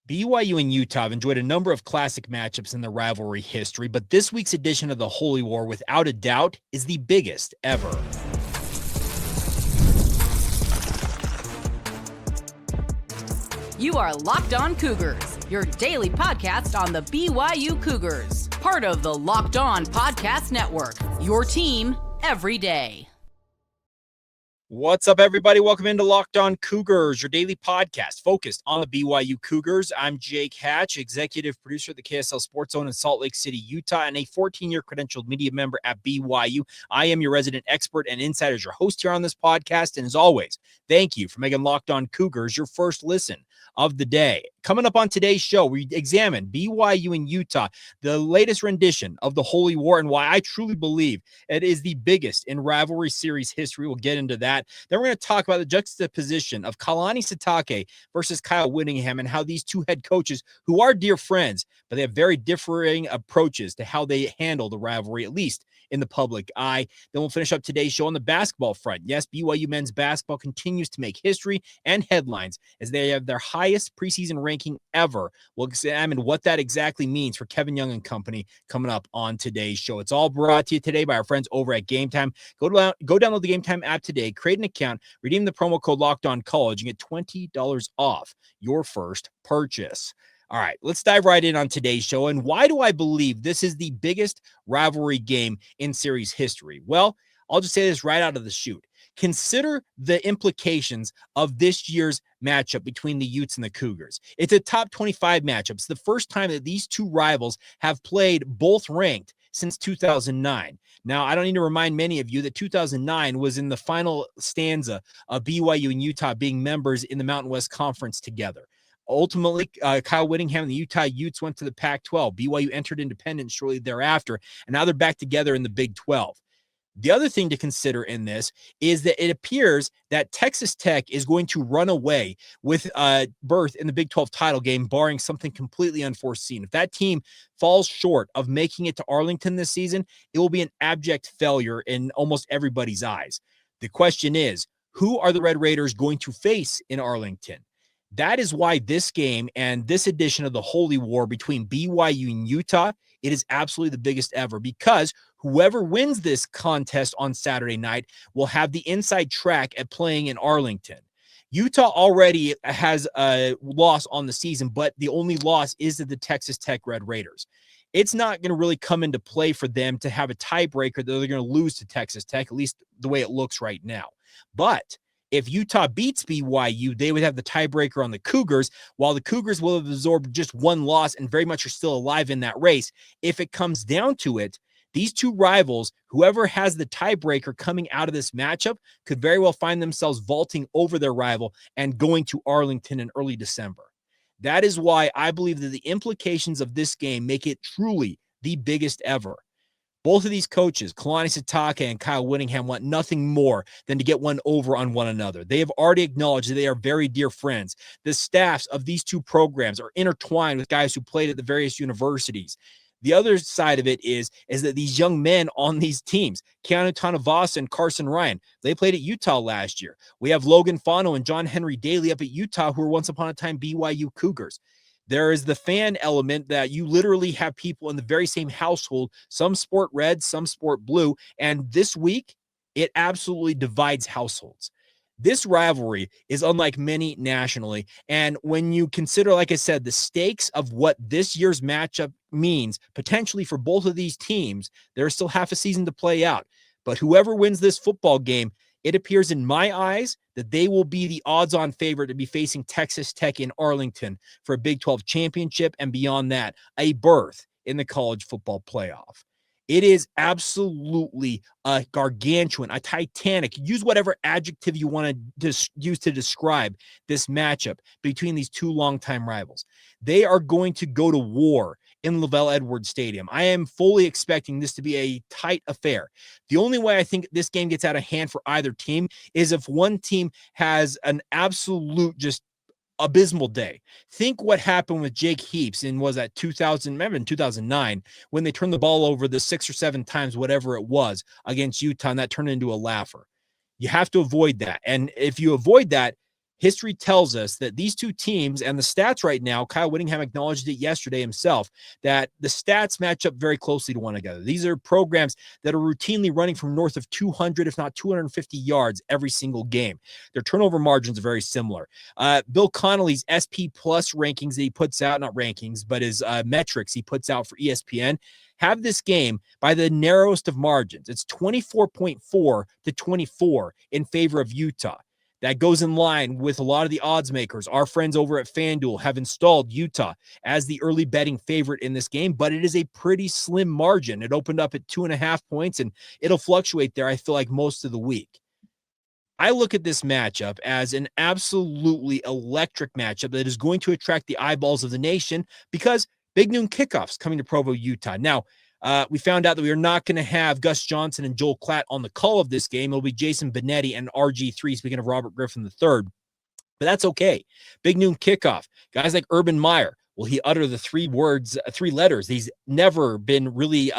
BYU and Utah have enjoyed a number of classic matchups in the rivalry history, but this week's edition of the Holy War, without a doubt, is the biggest ever. You are Locked On Cougars, your daily podcast on the BYU Cougars, part of the Locked On Podcast Network, your team every day. What's up, everybody? Welcome into Locked On Cougars, your daily podcast focused on the BYU Cougars. I'm Jake Hatch, executive producer of the KSL Sports Zone in Salt Lake City, Utah, and a 14-year credentialed media member at BYU. I am your resident expert and insider, your host here on this podcast. And as always, thank you for making Locked On Cougars your first listen of the day. Coming up on today's show, we examine BYU and Utah, the latest rendition of the Holy War, and why I truly believe it is the biggest in rivalry series history. We'll get into that. Then we're going to talk about the juxtaposition of Sitake versus Kyle Whittingham and how these two head coaches, who are dear friends, but they have very differing approaches to how they handle the rivalry, at least in the public eye. Then we'll finish up today's show on the basketball front. Yes, BYU men's basketball continues to make history and headlines as they have their highest preseason ranking ever. We'll examine what that exactly means for Kevin Young and company coming up on today's show. It's all brought to you today by our friends over at Game Time. Go download the Game Time app today, create an account, redeem the promo code Locked On College, and get $20 off your first purchase. All right, let's dive right in on today's show. And why do I believe this is the biggest rivalry game in series history? Well, I'll just say this right out of the chute. Consider the implications of this year's matchup between the Utes and the Cougars. It's a top 25 matchup. It's the first time that these two rivals have played both ranked since 2009. Now, I don't need to remind many of you that 2009 was in the final stanza of BYU and Utah being members in the Mountain West Conference together. Ultimately, Kyle Whittingham and the Utah Utes went to the Pac-12. BYU entered independence shortly thereafter, and now they're back together in the Big 12. The other thing to consider in this is that it appears that Texas Tech is going to run away with a berth in the Big 12 title game, barring something completely unforeseen. If that team falls short of making it to Arlington this season, it will be an abject failure in almost everybody's eyes. The question is, who are the Red Raiders going to face in Arlington? That is why this game and this edition of the Holy War between BYU and Utah, it is absolutely the biggest ever, because whoever wins this contest on Saturday night will have the inside track at playing in Arlington. Utah already has a loss on the season, but the only loss is to the Texas Tech Red Raiders. It's not going to really come into play for them to have a tiebreaker that they're going to lose to Texas Tech, at least the way it looks right now. But if Utah beats BYU, they would have the tiebreaker on the Cougars, while the Cougars will have absorbed just one loss and very much are still alive in that race. If it comes down to it, these two rivals, whoever has the tiebreaker coming out of this matchup, could very well find themselves vaulting over their rival and going to Arlington in early December. That is why I believe that the implications of this game make it truly the biggest ever. Both of these coaches, Sitake and Kyle Whittingham, want nothing more than to get one over on one another. They have already acknowledged that they are very dear friends. The staffs of these two programs are intertwined with guys who played at the various universities. The other side of it is that these young men on these teams, Keanu Tanavasa and Carson Ryan, they played at Utah last year. We have Logan Fano and John Henry Daly up at Utah, who were once upon a time BYU Cougars. There is the fan element that you literally have people in the very same household. Some sport red, some sport blue. And this week, it absolutely divides households. This rivalry is unlike many nationally. And when you consider, like I said, the stakes of what this year's matchup means potentially for both of these teams, there's still half a season to play out. But whoever wins this football game, it appears in my eyes that they will be the odds-on favorite to be facing Texas Tech in Arlington for a Big 12 championship, and beyond that, a berth in the college football playoff. It is absolutely a gargantuan, a titanic, use whatever adjective you want to use to describe this matchup between these two longtime rivals. They are going to go to war in Lavelle Edwards Stadium. I am fully expecting this to be a tight affair. The only way I think this game gets out of hand for either team is if one team has an absolute just abysmal day. Think what happened with Jake Heaps in, was that 2009, when they turned the ball over the 6 or 7 times, whatever it was, against Utah, and that turned into a laugher. You have to avoid that. And if you avoid that, history tells us that these two teams and the stats right now, Kyle Whittingham acknowledged it yesterday himself, that the stats match up very closely to one another. These are programs that are routinely running from north of 200, if not 250 yards every single game. Their turnover margins are very similar. Bill Connolly's SP Plus rankings that he puts out, not rankings, but his metrics he puts out for ESPN, have this game by the narrowest of margins. It's 24.4 to 24 in favor of Utah. That goes in line with a lot of the odds makers. Our friends over at FanDuel have installed Utah as the early betting favorite in this game, but it is a pretty slim margin. It opened up at 2.5 points, and it'll fluctuate there, I feel like, most of the week. I look at this matchup as an absolutely electric matchup that is going to attract the eyeballs of the nation because big noon kickoffs coming to Provo, Utah. Now, we found out that we are not going to have Gus Johnson and Joel Klatt on the call of this game. It'll be Jason Benetti and RG3, speaking of Robert Griffin III. But that's okay. Big noon kickoff. Guys like Urban Meyer, will he utter the three letters he's never been really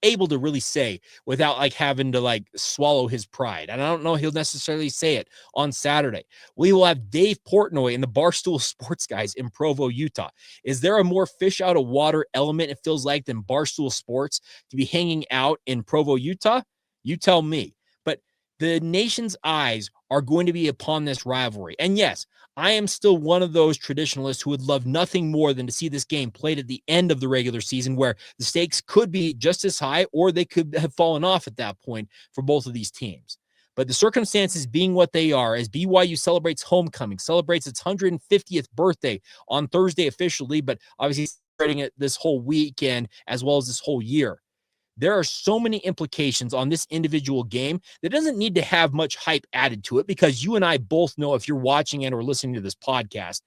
able to really say without like having to like swallow his pride? And I don't know he'll necessarily say it on Saturday. We will have Dave Portnoy and the Barstool Sports guys in Provo, Utah. Is there a more fish out of water element, it feels like, than Barstool Sports to be hanging out in Provo, Utah? You tell me. But the nation's eyes are going to be upon this rivalry. And yes, I am still one of those traditionalists who would love nothing more than to see this game played at the end of the regular season, where the stakes could be just as high or they could have fallen off at that point for both of these teams. But the circumstances being what they are, as BYU celebrates homecoming, celebrates its 150th birthday on Thursday officially, but obviously celebrating it this whole weekend as well as this whole year. There are so many implications on this individual game that doesn't need to have much hype added to it, because you and I both know, if you're watching and or listening to this podcast,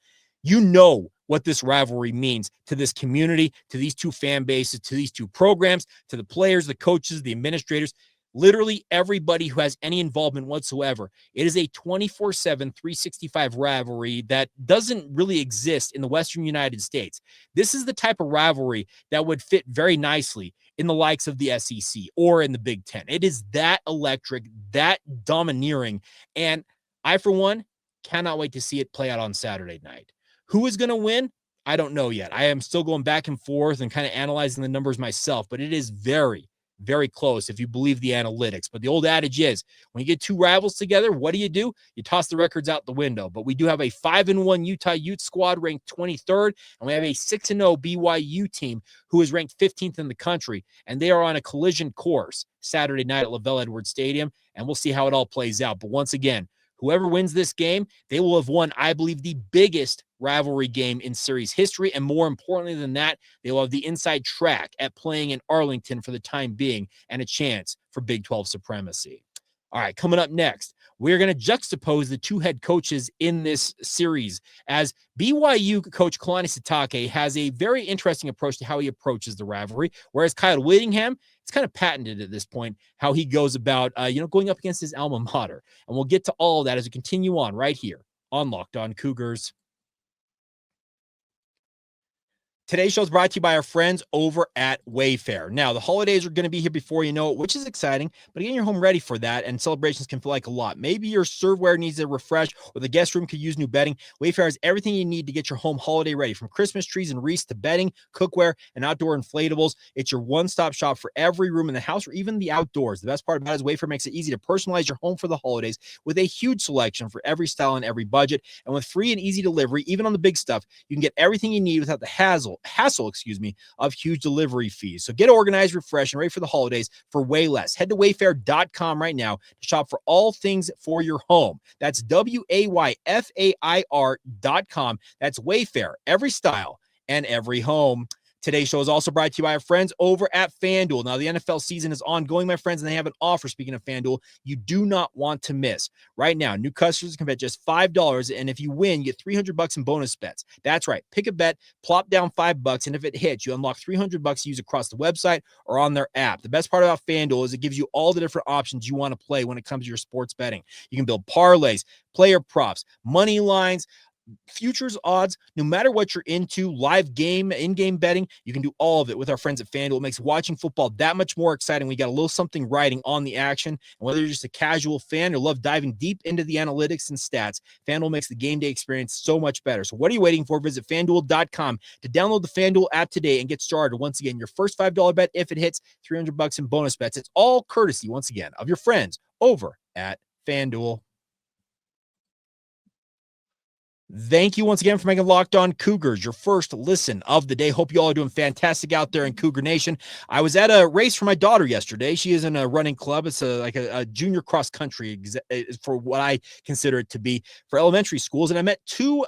you know what this rivalry means to this community, to these two fan bases, to these two programs, to the players, the coaches, the administrators, literally everybody who has any involvement whatsoever. It is a 24/7, 365 rivalry that doesn't really exist in the Western United States. This is the type of rivalry that would fit very nicely in the likes of the SEC or in the Big Ten. It is that electric, that domineering, and I, for one, cannot wait to see it play out on Saturday night. Who is going to win? I don't know yet. I am still going back and forth and kind of analyzing the numbers myself, but it is very, very close if you believe the analytics. But the old adage is, when you get two rivals together, what do? You toss the records out the window. But we do have a 5-1 Utah Utes squad ranked 23rd, and we have a 6-0 BYU team who is ranked 15th in the country, and they are on a collision course Saturday night at LaVell Edwards Stadium, and we'll see how it all plays out. But once again, whoever wins this game, they will have won, I believe, the biggest rivalry game in series history. And more importantly than that, they will have the inside track at playing in Arlington for the time being and a chance for Big 12 supremacy. All right, coming up next, we're going to juxtapose the two head coaches in this series, as BYU coach Kalani Sitake has a very interesting approach to how he approaches the rivalry, whereas Kyle Whittingham, it's kind of patented at this point how he goes about, going up against his alma mater. And we'll get to all of that as we continue on right here on Locked On Cougars. Today's show is brought to you by our friends over at Wayfair. Now, the holidays are going to be here before you know it, which is exciting, but getting your home ready for that, and celebrations can feel like a lot. Maybe your serveware needs a refresh, or the guest room could use new bedding. Wayfair has everything you need to get your home holiday ready, from Christmas trees and wreaths to bedding, cookware, and outdoor inflatables. It's your one-stop shop for every room in the house or even the outdoors. The best part about it is Wayfair makes it easy to personalize your home for the holidays with a huge selection for every style and every budget. And with free and easy delivery, even on the big stuff, you can get everything you need without the hassle of huge delivery fees. So get organized, refreshed, and ready for the holidays for way less. Head to wayfair.com right now to shop for all things for your home. That's WAYFAIR.com. That's Wayfair, every style and every home. Today's show is also brought to you by our friends over at FanDuel. Now, the NFL season is ongoing, my friends, and they have an offer, speaking of FanDuel, you do not want to miss. Right now, new customers can bet just $5, and if you win, you get $300 in bonus bets. That's right. Pick a bet, plop down $5, and if it hits, you unlock $300 to use across the website or on their app. The best part about FanDuel is it gives you all the different options you want to play when it comes to your sports betting. You can build parlays, player props, money lines, futures, odds, no matter what you're into, live game, in-game betting, you can do all of it with our friends at FanDuel. It makes watching football that much more exciting. We got a little something riding on the action. And whether you're just a casual fan or love diving deep into the analytics and stats, FanDuel makes the game day experience so much better. So what are you waiting for? Visit FanDuel.com to download the FanDuel app today and get started. Once again, your first $5 bet, if it hits, $300 in bonus bets. It's all courtesy, once again, of your friends over at FanDuel. Thank you once again for making Locked On Cougars your first listen of the day. Hope you all are doing fantastic out there in Cougar Nation. I was at a race for my daughter yesterday. She is in a running club. It's like a junior cross country for what I consider it to be for elementary schools. And I met two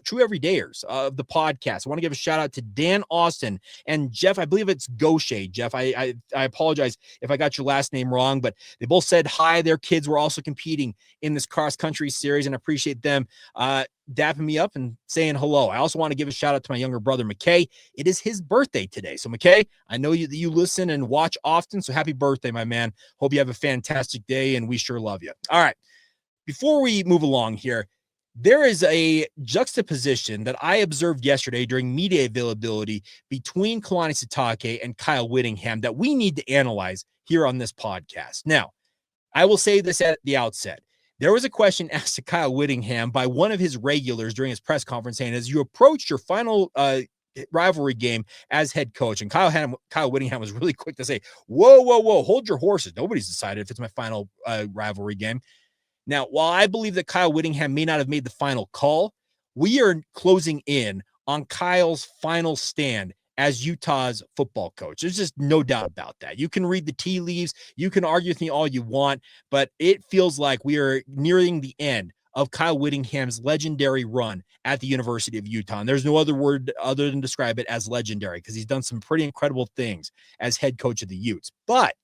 true everydayers of the podcast. I want to give a shout out to Dan Austin and Jeff. I believe it's Gaucher. Jeff, I apologize if I got your last name wrong, but they both said hi. Their kids were also competing in this cross country series, and I appreciate them dapping me up and saying hello. I also want to give a shout out to my younger brother, McKay. It is his birthday today. So McKay, I know you listen and watch often. So happy birthday, my man. Hope you have a fantastic day, and we sure love you. All right. Before we move along here, there is a juxtaposition that I observed yesterday during media availability between Kalani Sitake and Kyle Whittingham that we need to analyze here on this podcast. Now, I will say this at the outset. There was a question asked to Kyle Whittingham by one of his regulars during his press conference saying, as you approach your final rivalry game as head coach, and Kyle Whittingham was really quick to say, whoa, hold your horses. Nobody's decided if it's my final rivalry game. Now, while I believe that Kyle Whittingham may not have made the final call, we are closing in on Kyle's final stand as Utah's football coach. There's just no doubt about that. You can read the tea leaves. You can argue with me all you want, but it feels like we are nearing the end of Kyle Whittingham's legendary run at the University of Utah. And there's no other word other than describe it as legendary because he's done some pretty incredible things as head coach of the Utes. But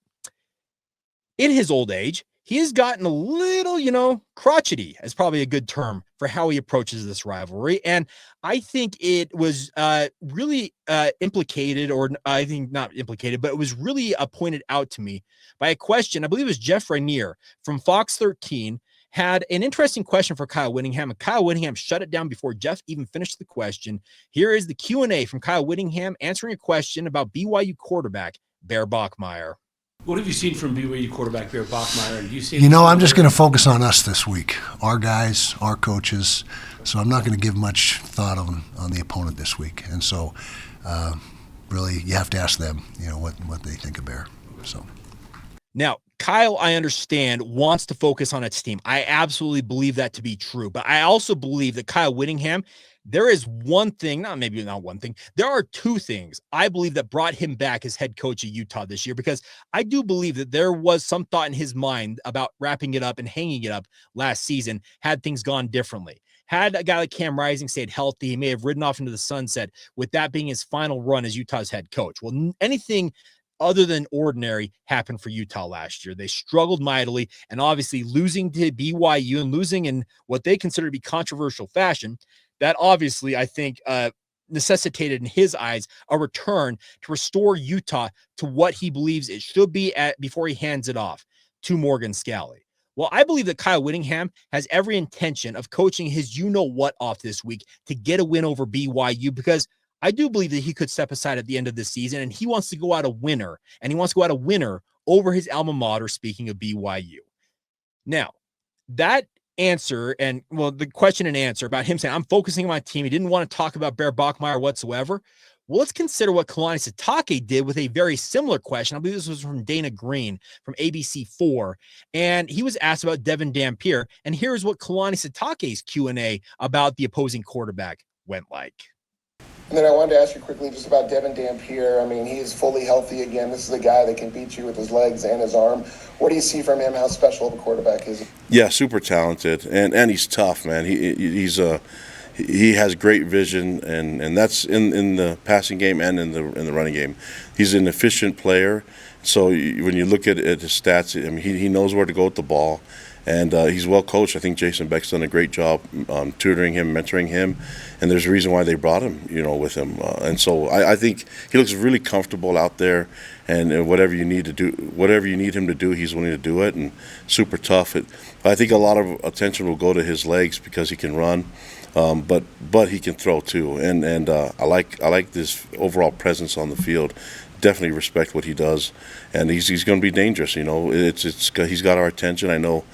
in his old age, he has gotten a little, crotchety is probably a good term for how he approaches this rivalry. And I think it was really implicated, or I think not implicated, but it was really pointed out to me by a question. I believe it was Jeff Rainier from Fox 13 had an interesting question for Kyle Whittingham, and Kyle Whittingham shut it down before Jeff even finished the question. Here is the Q&A from Kyle Whittingham answering a question about BYU quarterback Bear Bachmeier. What have you seen from BYU quarterback Bear Bachmeier? And do you see? I'm just going to focus on us this week, our guys, our coaches. So I'm not going to give much thought on the opponent this week. And so, really, you have to ask them, what they think of Bear. So. Now, Kyle, I understand, wants to focus on its team. I absolutely believe that to be true. But I also believe that Kyle Whittingham, there is one thing, not one thing, there are two things I believe that brought him back as head coach of Utah this year, because I do believe that there was some thought in his mind about wrapping it up and hanging it up last season had things gone differently. Had a guy like Cam Rising stayed healthy, he may have ridden off into the sunset with that being his final run as Utah's head coach. Well, anything other than ordinary happened for Utah last year. They struggled mightily, and obviously losing to BYU and losing in what they consider to be controversial fashion, that obviously, I think, necessitated in his eyes a return to restore Utah to what he believes it should be at before he hands it off to Morgan Scalley. Well, I believe that Kyle Whittingham has every intention of coaching his you-know-what off this week to get a win over BYU, because I do believe that he could step aside at the end of the season, and he wants to go out a winner, and he wants to go out a winner over his alma mater, speaking of BYU. Now, that answer and the question and answer about him saying, I'm focusing on my team. He didn't want to talk about Bear Bachmeier whatsoever. Well, let's consider what Kalani Sitake did with a very similar question. I believe this was from Dana Green from ABC4. And he was asked about Devin Dampier. And here's what Kalani Sitake's Q&A about the opposing quarterback went like. And then I wanted to ask you quickly just about Devin Dampier. I mean, he is fully healthy again. This is a guy that can beat you with his legs and his arm. What do you see from him? How special of a quarterback is he? Yeah, super talented, and he's tough, man. He has great vision, and that's in the passing game and in the running game. He's an efficient player. So when you look at his stats, I mean, he knows where to go with the ball. And he's well coached. I think Jason Beck's done a great job tutoring him, mentoring him, and there's a reason why they brought him, with him. And so I think he looks really comfortable out there, and whatever you need him to do, he's willing to do it, and super tough. I think a lot of attention will go to his legs because he can run. But he can throw too, and I like this overall presence on the field. Definitely respect what he does, and he's going to be dangerous. He's got our attention. I know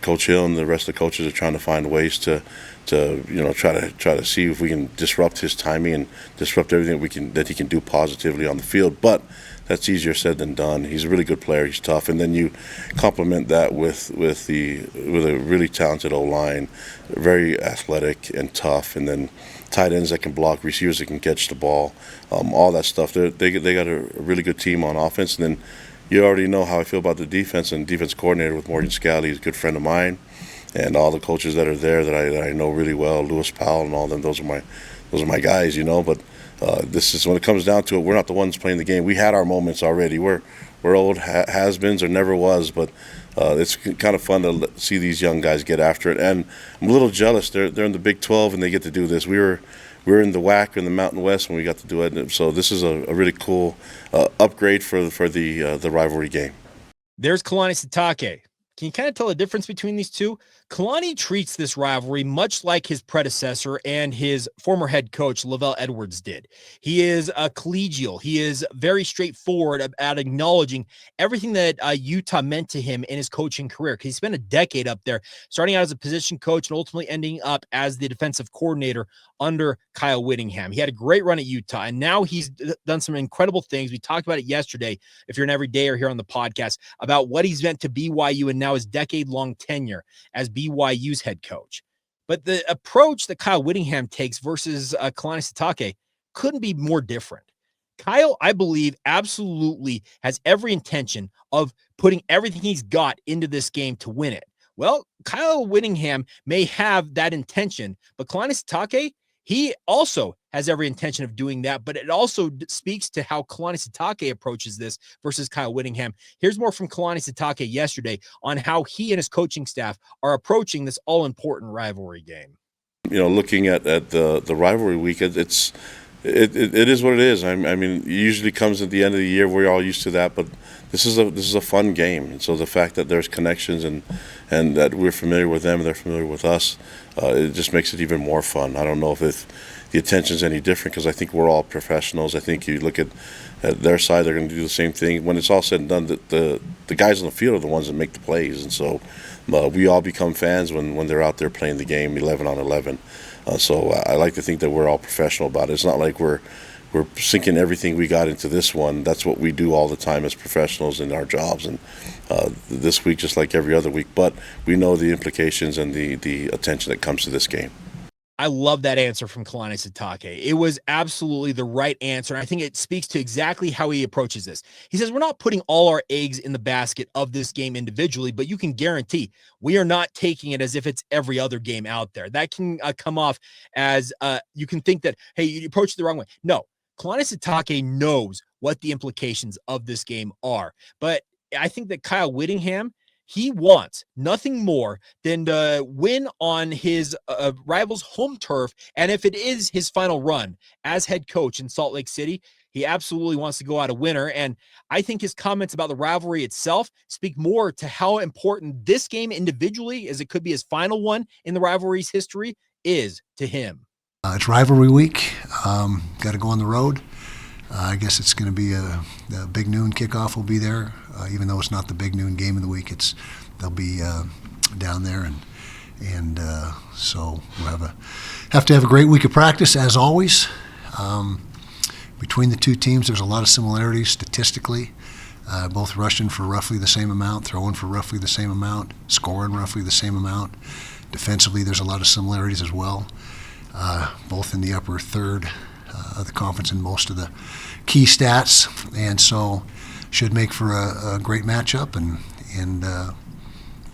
Coach Hill and the rest of the coaches are trying to find ways to try to see if we can disrupt his timing and disrupt everything that he can do positively on the field. But that's easier said than done. He's a really good player. He's tough, and then you complement that with a really talented O-line, very athletic and tough, and then tight ends that can block, receivers that can catch the ball, all that stuff. They got a really good team on offense, and then you already know how I feel about the defense and defense coordinator with Morgan Scally. He's a good friend of mine, and all the coaches that are there that I know really well, Lewis Powell and all them. Those are my guys, But this is when it comes down to it. We're not the ones playing the game. We had our moments already. We're old has-beens or never was, but it's kind of fun to see these young guys get after it. And I'm a little jealous. They're in the Big 12 and they get to do this. We were in the WAC in the Mountain West when we got to do it. So this is a really cool upgrade for the rivalry game. There's Kalani Sitake. Can you kind of tell the difference between these two? Kalani treats this rivalry much like his predecessor and his former head coach, Lavelle Edwards, did. He is collegial. He is very straightforward at acknowledging everything that Utah meant to him in his coaching career, because he spent a decade up there, starting out as a position coach and ultimately ending up as the defensive coordinator under Kyle Whittingham. He had a great run at Utah, and now he's done some incredible things. We talked about it yesterday, if you're an everydayer here on the podcast, about what he's meant to BYU and now his decade-long tenure as BYU's head coach. But the approach that Kyle Whittingham takes versus Kalani Sitake couldn't be more different. Kyle, I believe, absolutely has every intention of putting everything he's got into this game to win it. Well, Kyle Whittingham may have that intention, but Kalani Sitake, he also has every intention of doing that, but it also speaks to how Kalani Sitake approaches this versus Kyle Whittingham. Here's more from Kalani Sitake yesterday on how he and his coaching staff are approaching this all-important rivalry game. Looking at the rivalry week, it is what it is. I mean, it usually comes at the end of the year. We're all used to that, but this is a fun game. And so the fact that there's connections and that we're familiar with them and they're familiar with us, it just makes it even more fun. I don't know if the attention's any different, because I think we're all professionals. I think you look at their side, they're going to do the same thing. When it's all said and done, the guys on the field are the ones that make the plays, and so we all become fans when they're out there playing the game 11 on 11. So I like to think that we're all professional about it. It's not like we're sinking everything we got into this one. That's what we do all the time as professionals in our jobs, and this week just like every other week. But we know the implications and the attention that comes to this game. I love that answer from Kalani Sitake. It was absolutely the right answer. And I think it speaks to exactly how he approaches this. He says, we're not putting all our eggs in the basket of this game individually, but you can guarantee we are not taking it as if it's every other game out there. That can come off as you can think that, hey, you approach it the wrong way. No, Kalani Sitake knows what the implications of this game are. But I think that Kyle Whittingham, he wants nothing more than to win on his rival's home turf. And if it is his final run as head coach in Salt Lake City, he absolutely wants to go out a winner. And I think his comments about the rivalry itself speak more to how important this game individually, as it could be his final one in the rivalry's history, is to him. It's rivalry week. Got to go on the road. I guess it's going to be a big noon kickoff will be there, even though it's not the big noon game of the week. They'll be down there, and so we'll have to have a great week of practice as always. Between the two teams, there's a lot of similarities statistically. Both rushing for roughly the same amount, throwing for roughly the same amount, scoring roughly the same amount. Defensively, there's a lot of similarities as well. Both in the upper third of the conference in most of the key stats, and so should make for a great matchup, and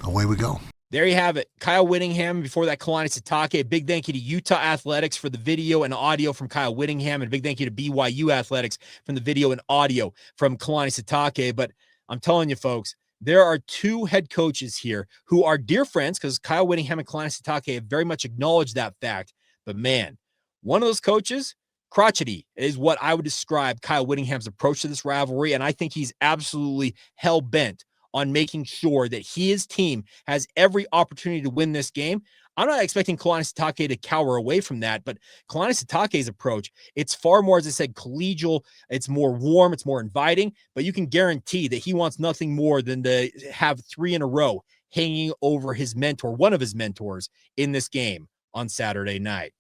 away we go. There you have it. Kyle Whittingham, before that Kalani Sitake. A big thank you to Utah Athletics for the video and audio from Kyle Whittingham, and a big thank you to BYU Athletics from the video and audio from Kalani Sitake. But I'm telling you, folks, there are two head coaches here who are dear friends, because Kyle Whittingham and Kalani Sitake have very much acknowledged that fact. But man, one of those coaches, crotchety, is what I would describe Kyle Whittingham's approach to this rivalry, and I think he's absolutely hell-bent on making sure that his team has every opportunity to win this game. I'm not expecting Kalani Sitake to cower away from that, but Kalani Sitake's approach, it's far more, as I said, collegial. It's more warm. It's more inviting, but you can guarantee that he wants nothing more than to have 3 in a row hanging over his mentor, one of his mentors in this game on Saturday night.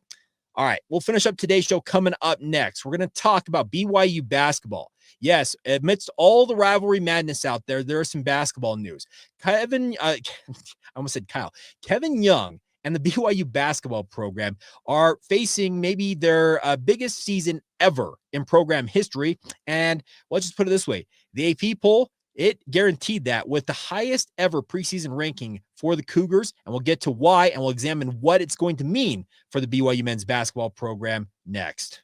All right, we'll finish up today's show coming up next. We're going to talk about BYU basketball. Yes, amidst all the rivalry madness out there, there is some basketball news. I almost said Kyle. Kevin Young and the BYU basketball program are facing maybe their biggest season ever in program history. And let's just put it this way. The AP poll, it guaranteed that with the highest ever preseason ranking for the Cougars, and we'll get to why, and we'll examine what it's going to mean for the BYU men's basketball program next.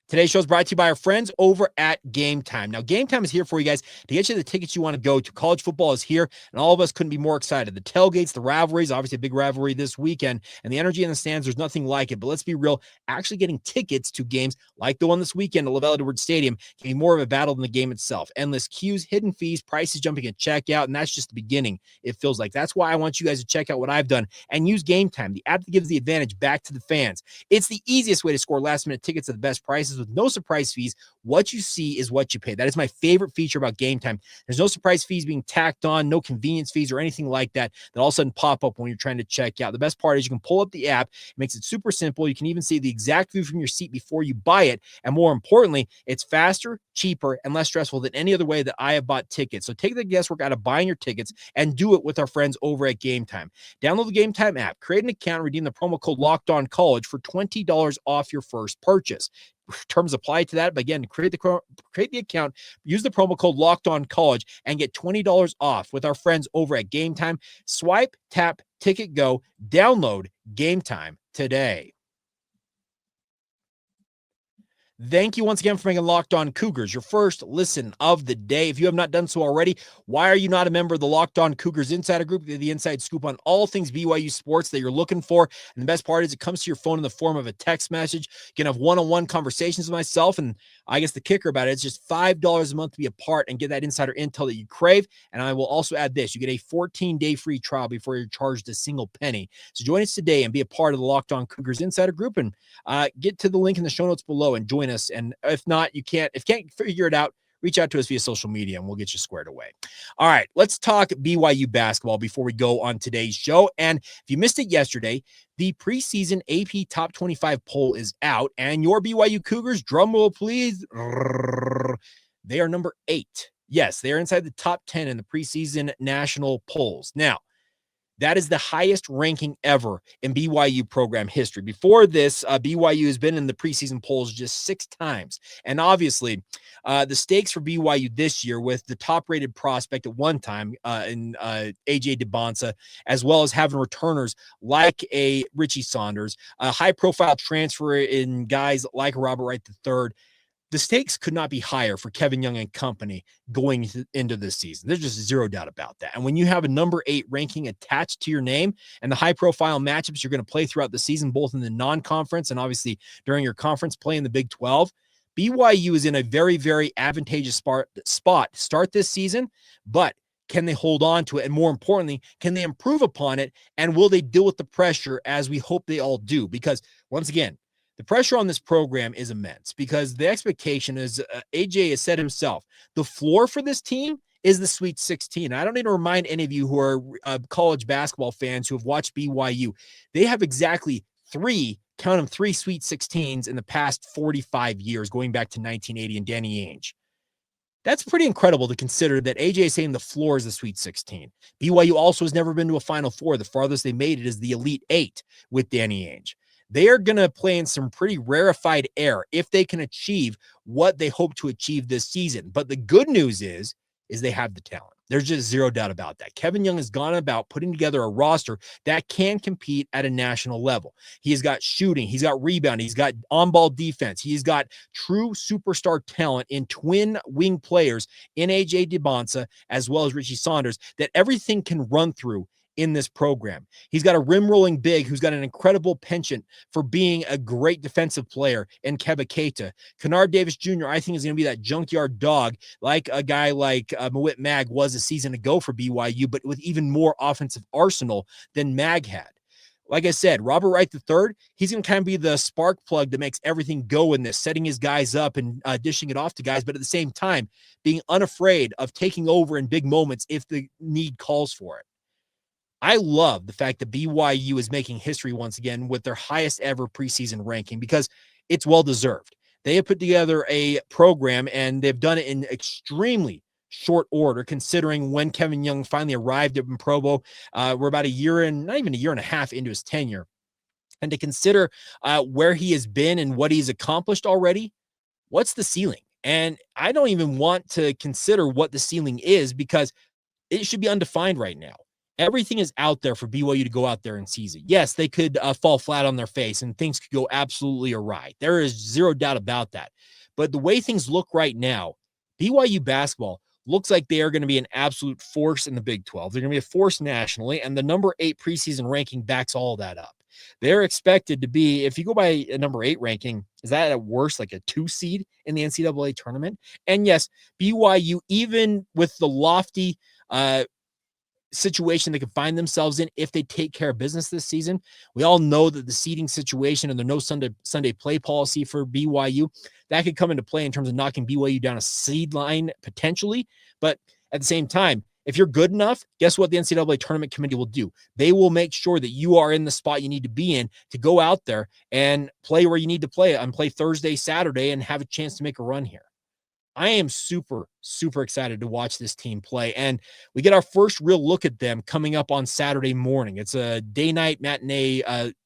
Today's show is brought to you by our friends over at Game Time. Now, Game Time is here for you guys to get you the tickets you want to go to. College football is here, and all of us couldn't be more excited. The tailgates, the rivalries, obviously a big rivalry this weekend, and the energy in the stands, there's nothing like it. But let's be real, actually getting tickets to games like the one this weekend at LaVell Edwards Stadium can be more of a battle than the game itself. Endless queues, hidden fees, prices jumping at checkout, and that's just the beginning, it feels like. That's why I want you guys to check out what I've done and use Game Time, the app that gives the advantage back to the fans. It's the easiest way to score last-minute tickets at the best prices with no surprise fees. What you see is what you pay. That is my favorite feature about Game Time. There's no surprise fees being tacked on, no convenience fees or anything like that all of a sudden pop up when you're trying to check out. The best part is you can pull up the app. It makes it super simple. You can even see the exact view from your seat before you buy it. And more importantly, it's faster, cheaper, and less stressful than any other way that I have bought tickets. So take the guesswork out of buying your tickets and do it with our friends over at Game Time. Download the Game Time app, create an account, redeem the promo code LOCKEDONCollege for $20 off your first purchase. Terms apply to that. But again, create the account, use the promo code LOCKEDONCollege, and get $20 off with our friends over at Game Time. Swipe, tap, ticket, go. Download Game Time today. Thank you once again for making Locked On Cougars your first listen of the day. If you have not done so already, why are you not a member of the Locked On Cougars Insider Group? The inside scoop on all things BYU sports that you're looking for. And the best part is it comes to your phone in the form of a text message. You can have one-on-one conversations with myself. And I guess the kicker about it is just $5 a month to be a part and get that insider intel that you crave. And I will also add this. You get a 14-day free trial before you're charged a single penny. So join us today and be a part of the Locked On Cougars Insider Group, and get to the link in the show notes below and join us. And if not, if you can't figure it out, reach out to us via social media and we'll get you squared away. All right, let's talk BYU basketball before we go on today's show. And if you missed it yesterday, the preseason AP Top 25 poll is out, and your BYU Cougars, drum roll please, they are number 8. Yes, they are inside the top 10 in the preseason national polls. Now, that is the highest ranking ever in BYU program history. Before this, BYU has been in the preseason polls just 6 times. And obviously, the stakes for BYU this year with the top-rated prospect at one time in AJ DeBonsa, as well as having returners like a Richie Saunders, a high-profile transfer in guys like Robert Wright III, the stakes could not be higher for Kevin Young and company going into this season. There's just zero doubt about that. And when you have a number 8 ranking attached to your name and the high-profile matchups you're going to play throughout the season, both in the non-conference and obviously during your conference play in the Big 12, BYU is in a very, very advantageous spot to start this season. But can they hold on to it? And more importantly, can they improve upon it? And will they deal with the pressure as we hope they all do? Because once again, the pressure on this program is immense because the expectation is, AJ has said himself, the floor for this team is the Sweet 16. I don't need to remind any of you who are college basketball fans who have watched BYU. They have exactly 3 Sweet 16s in the past 45 years, going back to 1980 and Danny Ainge. That's pretty incredible to consider that AJ is saying the floor is the Sweet 16. BYU also has never been to a Final Four. The farthest they made it is the Elite 8 with Danny Ainge. They are going to play in some pretty rarefied air if they can achieve what they hope to achieve this season. But the good news is they have the talent. There's just zero doubt about that. Kevin Young has gone about putting together a roster that can compete at a national level. He's got shooting, he's got rebounding, he's got on-ball defense, he's got true superstar talent in twin wing players in AJ DeBonsa as well as Richie Saunders that everything can run through in this program. He's got a rim rolling big who's got an incredible penchant for being a great defensive player in Keba Keita. Kennard Davis Jr., I think, is going to be that junkyard dog like a guy like Mawit Mag was a season ago for BYU, but with even more offensive arsenal than Mag had. Like I said, Robert Wright III, he's going to kind of be the spark plug that makes everything go in this, setting his guys up and dishing it off to guys, but at the same time, being unafraid of taking over in big moments if the need calls for it. I love the fact that BYU is making history once again with their highest ever preseason ranking because it's well-deserved. They have put together a program, and they've done it in extremely short order, considering when Kevin Young finally arrived in Provo. We're about not even a year and a half into his tenure. And to consider where he has been and what he's accomplished already, what's the ceiling? And I don't even want to consider what the ceiling is because it should be undefined right now. Everything is out there for BYU to go out there and seize it. Yes, they could fall flat on their face and things could go absolutely awry. There is zero doubt about that. But the way things look right now, BYU basketball looks like they are going to be an absolute force in the Big 12. They're going to be a force nationally, and the number 8 preseason ranking backs all that up. They're expected to be, if you go by a number 8 ranking, is that at worst like a 2 seed in the NCAA tournament? And yes, BYU, even with the lofty situation they could find themselves in if they take care of business this season. We all know that the seeding situation and the no Sunday play policy for BYU, that could come into play in terms of knocking BYU down a seed line potentially. But at the same time, if you're good enough, guess what the NCAA tournament committee will do? They will make sure that you are in the spot you need to be in to go out there and play where you need to play and play Thursday, Saturday, and have a chance to make a run here. I am super, super excited to watch this team play. And we get our first real look at them coming up on Saturday morning. It's a day-night matinee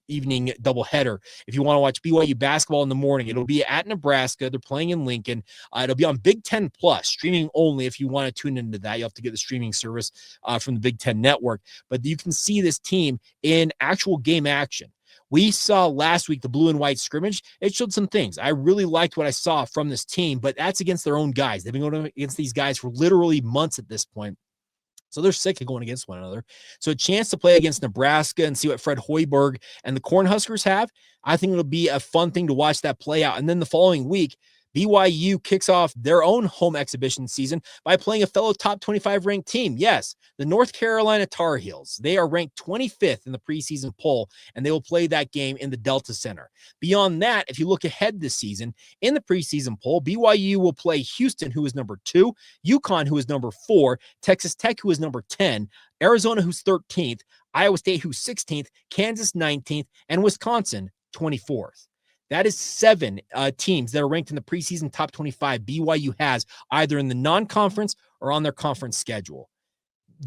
evening doubleheader. If you want to watch BYU basketball in the morning, it'll be at Nebraska. They're playing in Lincoln. It'll be on Big Ten Plus, streaming only. If you want to tune into that, you have to get the streaming service from the Big Ten Network. But you can see this team in actual game action. We saw last week the blue and white scrimmage. It showed some things. I really liked what I saw from this team, but that's against their own guys. They've been going against these guys for literally months at this point. So they're sick of going against one another. So a chance to play against Nebraska and see what Fred Hoiberg and the Cornhuskers have, I think it'll be a fun thing to watch that play out. And then the following week, BYU kicks off their own home exhibition season by playing a fellow top 25 ranked team. Yes, the North Carolina Tar Heels. They are ranked 25th in the preseason poll, and they will play that game in the Delta Center. Beyond that, if you look ahead this season, in the preseason poll, BYU will play Houston, who is number 2, UConn, who is number 4, Texas Tech, who is number 10, Arizona, who's 13th, Iowa State, who's 16th, Kansas, 19th, and Wisconsin, 24th. That is 7 teams that are ranked in the preseason top 25 BYU has either in the non-conference or on their conference schedule.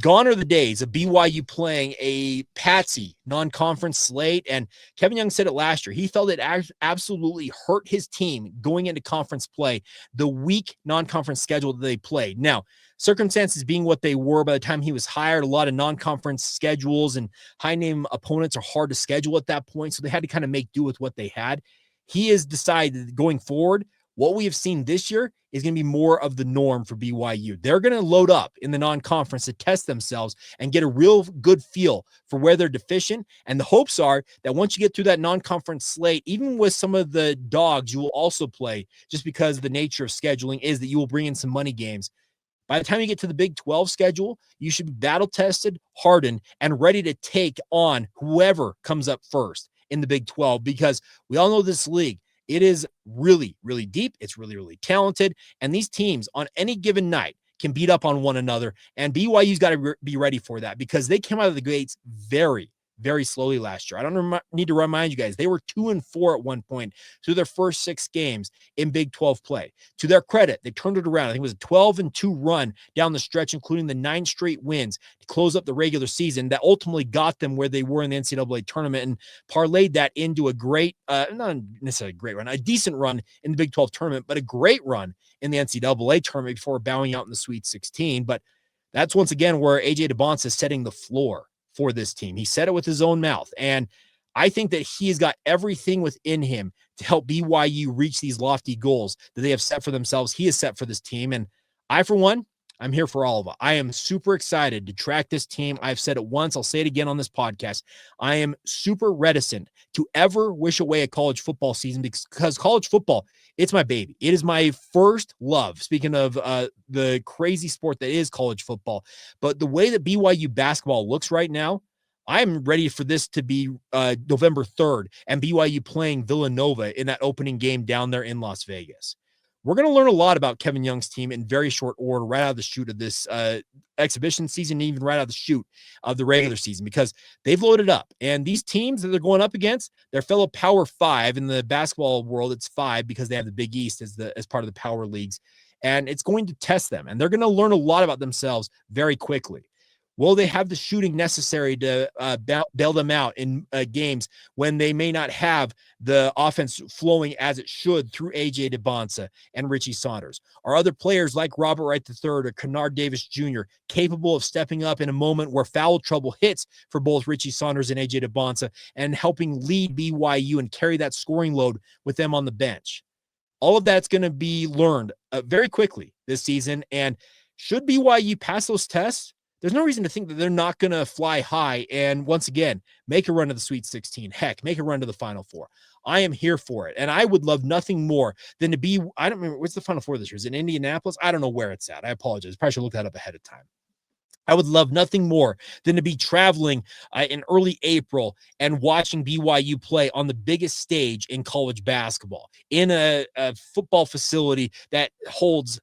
Gone are the days of BYU playing a patsy non-conference slate. And Kevin Young said it last year. He felt it absolutely hurt his team going into conference play, the weak non-conference schedule that they played. Now, circumstances being what they were by the time he was hired, a lot of non-conference schedules and high-name opponents are hard to schedule at that point. So they had to kind of make do with what they had. He has decided that going forward, what we have seen this year is going to be more of the norm for BYU. They're going to load up in the non-conference to test themselves and get a real good feel for where they're deficient. And the hopes are that once you get through that non-conference slate, even with some of the dogs you will also play, just because the nature of scheduling is that you will bring in some money games. By the time you get to the Big 12 schedule, you should be battle-tested, hardened, and ready to take on whoever comes up first in the Big 12, because we all know this league, it is really, really deep. It's really, really talented. And these teams on any given night can beat up on one another. And BYU's got to be ready for that because they came out of the gates very, very slowly last year. I don't need to remind you guys, they were 2-4 at one point through their first 6 games in Big 12 play. To their credit, they turned it around. I think it was a 12-2 run down the stretch, including the 9 straight wins to close up the regular season that ultimately got them where they were in the NCAA tournament and parlayed that into a great, not necessarily a great run, a decent run in the Big 12 tournament, but a great run in the NCAA tournament before bowing out in the Sweet 16. But that's once again where AJ DeBonce is setting the floor for this team. He said it with his own mouth. And I think that he has got everything within him to help BYU reach these lofty goals that they have set for themselves. He has set for this team. And I, for one, I'm here for all of it. I am super excited to track this team. I've said it once. I'll say it again on this podcast. I am super reticent to ever wish away a college football season because college football, it's my baby. It is my first love. Speaking of the crazy sport that is college football, but the way that BYU basketball looks right now, I'm ready for this to be November 3rd and BYU playing Villanova in that opening game down there in Las Vegas. We're going to learn a lot about Kevin Young's team in very short order, right out of the chute of this exhibition season, even right out of the chute of the regular season, because they've loaded up. And these teams that they're going up against, their fellow Power Five in the basketball world, it's five because they have the Big East as part of the power leagues. And it's going to test them. And they're going to learn a lot about themselves very quickly. Will they have the shooting necessary to bail them out in games when they may not have the offense flowing as it should through A.J. DeBonsa and Richie Saunders? Are other players like Robert Wright III or Kennard Davis Jr. capable of stepping up in a moment where foul trouble hits for both Richie Saunders and A.J. DeBonsa and helping lead BYU and carry that scoring load with them on the bench? All of that's going to be learned very quickly this season. And should BYU pass those tests, there's no reason to think that they're not going to fly high and, once again, make a run to the Sweet 16. Heck, make a run to the Final Four. I am here for it. And I would love nothing more than to be, I don't remember, what's the Final Four this year? Is it Indianapolis? I don't know where it's at. I apologize. Probably should look that up ahead of time. I would love nothing more than to be traveling in early April and watching BYU play on the biggest stage in college basketball in a football facility that holds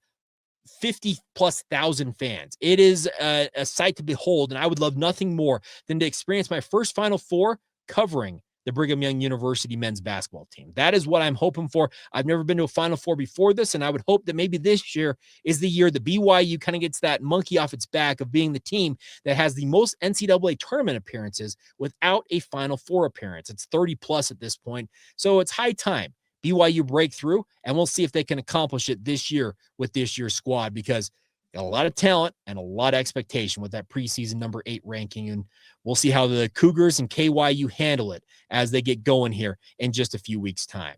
50,000+ fans. It is a sight to behold, and I would love nothing more than to experience my first Final Four covering the Brigham Young University men's basketball team. That is what I'm hoping for. I've never been to a Final Four before this, and I would hope that maybe this year is the year that BYU kind of gets that monkey off its back of being the team that has the most NCAA tournament appearances without a Final Four appearance. It's 30+ at this point, so it's high time BYU breakthrough, and we'll see if they can accomplish it this year with this year's squad, because got a lot of talent and a lot of expectation with that preseason number 8 ranking, and we'll see how the Cougars and KYU handle it as they get going here in just a few weeks' time.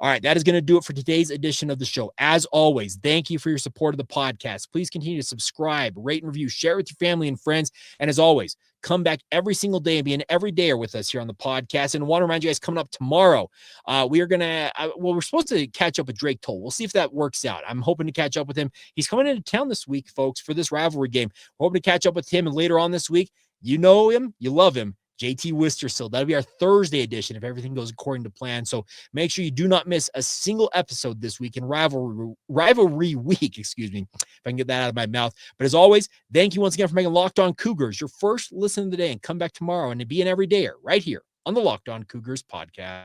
All right, that is going to do it for today's edition of the show. As always, thank you for your support of the podcast. Please continue to subscribe, rate, and review, share with your family and friends. And as always, come back every single day and be an everydayer with us here on the podcast. And I want to remind you guys, coming up tomorrow, we're supposed to catch up with Drake Toll. We'll see if that works out. I'm hoping to catch up with him. He's coming into town this week, folks, for this rivalry game. We're hoping to catch up with him. And later on this week, you know him, you love him, JT Wistersill. That'll be our Thursday edition if everything goes according to plan. So make sure you do not miss a single episode this week in rivalry week, excuse me, if I can get that out of my mouth. But as always, thank you once again for making Locked On Cougars your first listen of the day, and come back tomorrow and be an everydayer right here on the Locked On Cougars podcast.